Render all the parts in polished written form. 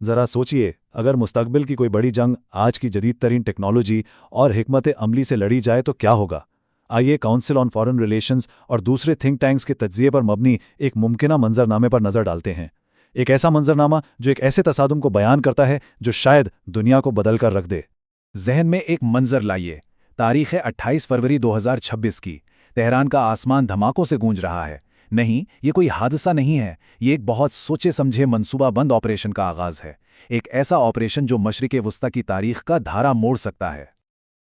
ज़रा सोचिए, अगर मुस्तकबिल की कोई बड़ी जंग आज की जदीद तरीन टेक्नोलॉजी और हिकमत अमली से लड़ी जाए तो क्या होगा? आइए काउंसिल ऑन फॉरेन रिलेशंस और दूसरे थिंक टैंक्स के तज्जिए पर मबनी एक मुमकिना मंजरनामे पर नज़र डालते हैं। एक ऐसा मंजरनामा जो एक ऐसे तसादुम को बयान करता है जो शायद दुनिया को बदल कर रख दे। जहन में एक मंजर लाइए। तारीख है 28 फरवरी 2026 की। तेहरान का आसमान धमाकों से गूंज रहा है। नहीं, ये कोई हादसा नहीं है, ये एक बहुत सोचे समझे मंसूबाबंद ऑपरेशन का आगाज है। एक ऐसा ऑपरेशन जो मशरिक़ वस्ता की तारीख का धारा मोड़ सकता है।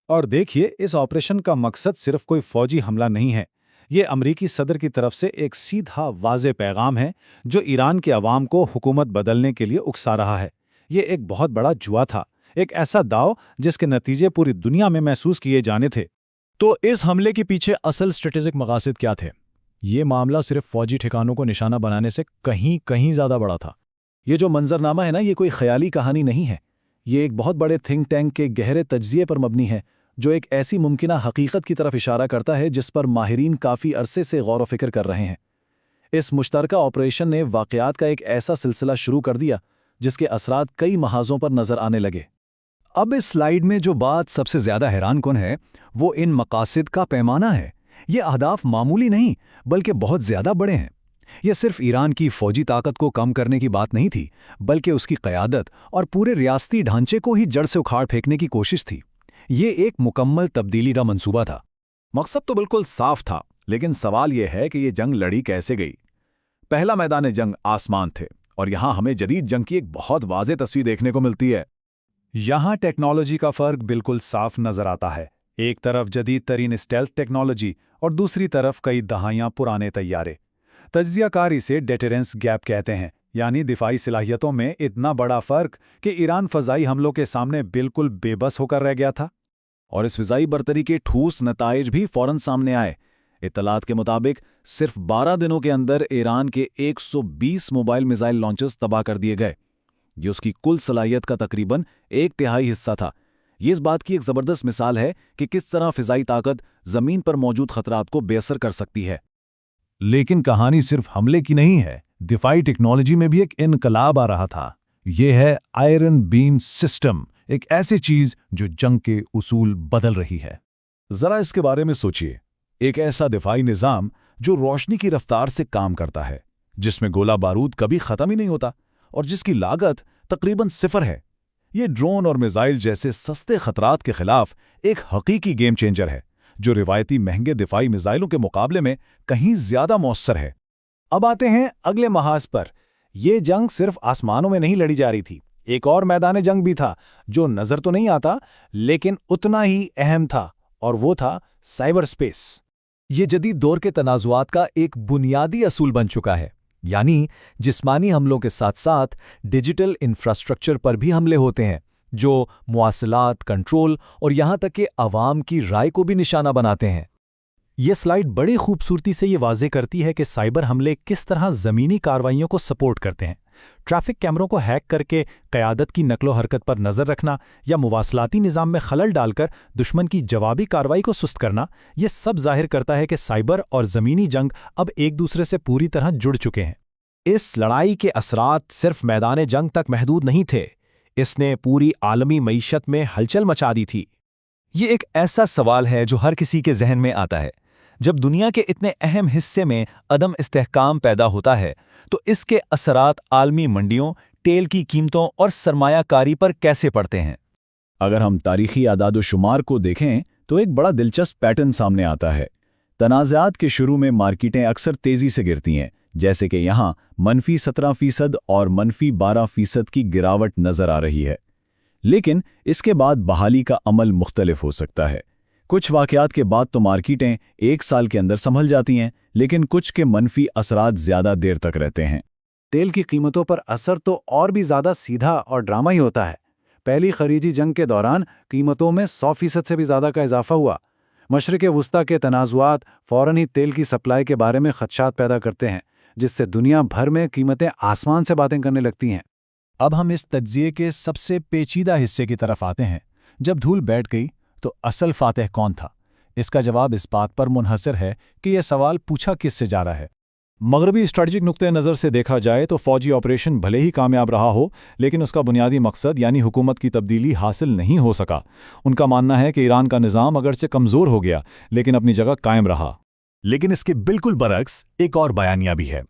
और देखिए, इस ऑपरेशन का मकसद सिर्फ कोई फौजी हमला नहीं है। ये अमरीकी सदर की तरफ से एक सीधा वाज़े पैगाम है जो ईरान के अवाम को हुकूमत बदलने के लिए उकसा रहा है। ये एक बहुत बड़ा जुआ था, एक ऐसा दाव जिसके नतीजे पूरी दुनिया में महसूस किए जाने थे। तो इस हमले के पीछे असल स्ट्रेटेजिक मकासद क्या थे? ये मामला सिर्फ फौजी ठिकानों को निशाना बनाने से कहीं कहीं ज़्यादा बड़ा था। ये जो मंजरनामा है ना, ये कोई ख्याली कहानी नहीं है। ये एक बहुत बड़े थिंक टैंक के गहरे तज्जिए पर मबनी है जो एक ऐसी मुमकिना हकीकत की तरफ इशारा करता है जिस पर माहिरीन काफ़ी अरसे से गौर व फिक्र कर रहे हैं। इस मुश्तरका ऑपरेशन ने वाक़यात का एक ऐसा सिलसिला शुरू कर दिया जिसके असरात कई महाजों पर नज़र आने लगे। अब इस स्लाइड में जो बात सबसे ज़्यादा हैरान कुन है वो इन मकासद का पैमाना है। ये अहदाफ मामूली नहीं बल्कि बहुत ज़्यादा बड़े हैं। यह सिर्फ ईरान की फ़ौजी ताकत को कम करने की बात नहीं थी, बल्कि उसकी क़यादत और पूरे रियासती ढांचे को ही जड़ से उखाड़ फेंकने की कोशिश थी। ये एक मुकम्मल तब्दीली का मंसूबा था। मकसद तो बिल्कुल साफ था, लेकिन सवाल यह है कि ये जंग लड़ी कैसे गई। पहला मैदान जंग आसमान थे और यहाँ हमें जदीद जंग की एक बहुत वाज़ेह तस्वीर देखने को मिलती है। यहाँ टेक्नोलॉजी का फ़र्क बिल्कुल साफ नज़र आता है। एक तरफ जदीद तरीन स्टेल्थ टेक्नोलॉजी और दूसरी तरफ कई दहाइयाँ पुराने तैयारे। तज्ज़ियाकार इसे डेटरेंस गैप कहते हैं, यानी दिफाई सलाहियतों में इतना बड़ा फ़र्क कि ईरान फ़ज़ाई हमलों के सामने बिल्कुल बेबस होकर रह गया था। और इस फ़िज़ाई बर्तरी के ठोस नताइज भी फ़ौरन सामने आए। इत्तलात के मुताबिक सिर्फ 12 दिनों के अंदर ईरान के 120 मोबाइल मिसाइल लॉन्चर्स तबाह कर दिए गए। ये उसकी कुल सलाहियत का तकरीबन 1/3 हिस्सा था। ये इस बात की एक ज़बरदस्त मिसाल है कि किस तरह फ़िज़ाई ताकत ज़मीन पर मौजूद खतरात को बेअसर कर सकती है। लेकिन कहानी सिर्फ हमले की नहीं है। दिफाई टेक्नोलॉजी में भी एक इनकलाब आ रहा था। यह है आयरन बीम सिस्टम, एक ऐसी चीज जो जंग के उसूल बदल रही है। जरा इसके बारे में सोचिए। एक ऐसा दिफाई निज़ाम जो रोशनी की रफ्तार से काम करता है, जिसमें गोला बारूद कभी ख़त्म ही नहीं होता और जिसकी लागत तकरीबन 0 है। ये ड्रोन और मिसाइल जैसे सस्ते खतरात के खिलाफ एक हकीकी गेम चेंजर है जो रिवायती महंगे दिफाई मिसाइलों के मुकाबले में कहीं ज़्यादा मौसर है। अब आते हैं अगले महाज पर। यह जंग सिर्फ आसमानों में नहीं लड़ी जा रही थी। एक और मैदान जंग भी था जो नज़र तो नहीं आता लेकिन उतना ही अहम था, और वो था साइबर स्पेस। ये जदीद दौर के तनाज़ुआत का एक बुनियादी असूल बन चुका है, यानी जिस्मानी हमलों के साथ साथ डिजिटल इंफ्रास्ट्रक्चर पर भी हमले होते हैं जो मुआसलात, कंट्रोल और यहाँ तक कि अवाम की राय को भी निशाना बनाते हैं। ये स्लाइड बड़ी खूबसूरती से ये वाज़े करती है कि साइबर हमले किस तरह ज़मीनी कार्रवाइयों को सपोर्ट करते हैं। ट्रैफिक कैमरों को हैक करके क़यादत की नकलो हरकत पर नज़र रखना या मुवासलाती निज़ाम में खलल डालकर दुश्मन की जवाबी कार्रवाई को सुस्त करना, ये सब जाहिर करता है कि साइबर और ज़मीनी जंग अब एक दूसरे से पूरी तरह जुड़ चुके हैं। इस लड़ाई के असरात सिर्फ मैदान जंग तक महदूद नहीं थे, इसने पूरी आलमी मईशत में हलचल मचा दी थी। ये एक ऐसा सवाल है जो हर किसी के जहन में आता है। जब दुनिया के इतने अहम हिस्से में अदम इस्तेहकाम पैदा होता है तो इसके असरात आलमी मंडियों, तेल की कीमतों और सरमायाकारी पर कैसे पड़ते हैं। अगर हम तारीखी आदाद शुमार को देखें तो एक बड़ा दिलचस्प पैटर्न सामने आता है। तनाज़ात के शुरू में मार्केटें अक्सर तेज़ी से गिरती हैं, जैसे कि यहाँ -17% और -12% की गिरावट नज़र आ रही है। लेकिन इसके बाद बहाली का अमल मुख्तलिफ हो सकता है। कुछ वाक़यात के बाद तो मार्केटें 1 साल के अंदर संभल जाती हैं, लेकिन कुछ के मनफी असरात ज़्यादा देर तक रहते हैं। तेल की कीमतों पर असर तो और भी ज़्यादा सीधा और ड्रामा ही होता है। पहली खरीजी जंग के दौरान कीमतों में 100% से भी ज़्यादा का इजाफा हुआ। मशरिक़ वस्ता के तनाज़ुआत फ़ौरन ही तेल की सप्लाई के बारे में खदशात पैदा करते हैं, जिससे दुनिया भर में कीमतें आसमान से बातें करने लगती हैं। अब हम इस तज्ज़िये के सबसे पेचीदा हिस्से की तरफ आते हैं। जब धूल बैठ गई तो असल फातह कौन था? इसका जवाब इस बात पर मुनहसर है कि यह सवाल पूछा किससे जा रहा है। مغربی اسٹریٹجک نقطۂ نظر سے دیکھا جائے تو فوجی آپریشن بھلے ہی کامیاب رہا ہو، لیکن اس کا بنیادی مقصد یعنی حکومت کی تبدیلی حاصل نہیں ہو سکا۔ ان کا ماننا ہے کہ ایران کا نظام اگرچہ کمزور ہو گیا لیکن اپنی جگہ قائم رہا۔ لیکن اس کے بالکل برعکس ایک اور بیانیہ بھی ہے۔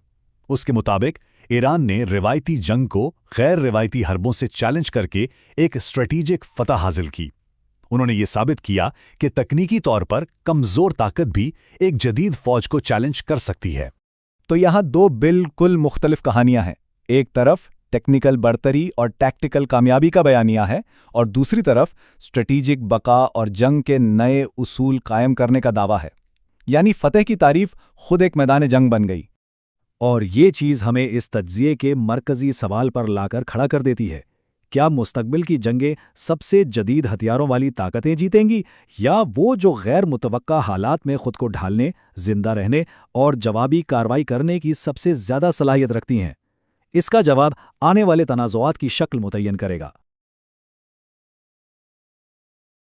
اس کے مطابق ایران نے روایتی جنگ کو غیر روایتی حربوں سے چیلنج کر کے ایک اسٹریٹجک فتح حاصل کی۔ انہوں نے یہ ثابت کیا کہ تکنیکی طور پر کمزور طاقت بھی ایک جدید فوج کو چیلنج کر سکتی ہے۔ تو یہاں دو بالکل مختلف کہانیاں ہیں۔ ایک طرف ٹیکنیکل برتری اور ٹیکٹیکل کامیابی کا بیانیہ ہے، اور دوسری طرف اسٹریٹجک بقا اور جنگ کے نئے اصول قائم کرنے کا دعویٰ ہے۔ یعنی فتح کی تعریف خود ایک میدان جنگ بن گئی۔ اور یہ چیز ہمیں اس تجزیے کے مرکزی سوال پر لا کر کھڑا کر دیتی ہے، کیا مستقبل کی جنگیں سب سے جدید ہتھیاروں والی طاقتیں جیتیں گی، یا وہ جو غیر متوقع حالات میں خود کو ڈھالنے، زندہ رہنے اور جوابی کارروائی کرنے کی سب سے زیادہ صلاحیت رکھتی ہیں؟ اس کا جواب آنے والے تنازعات کی شکل متعین کرے گا۔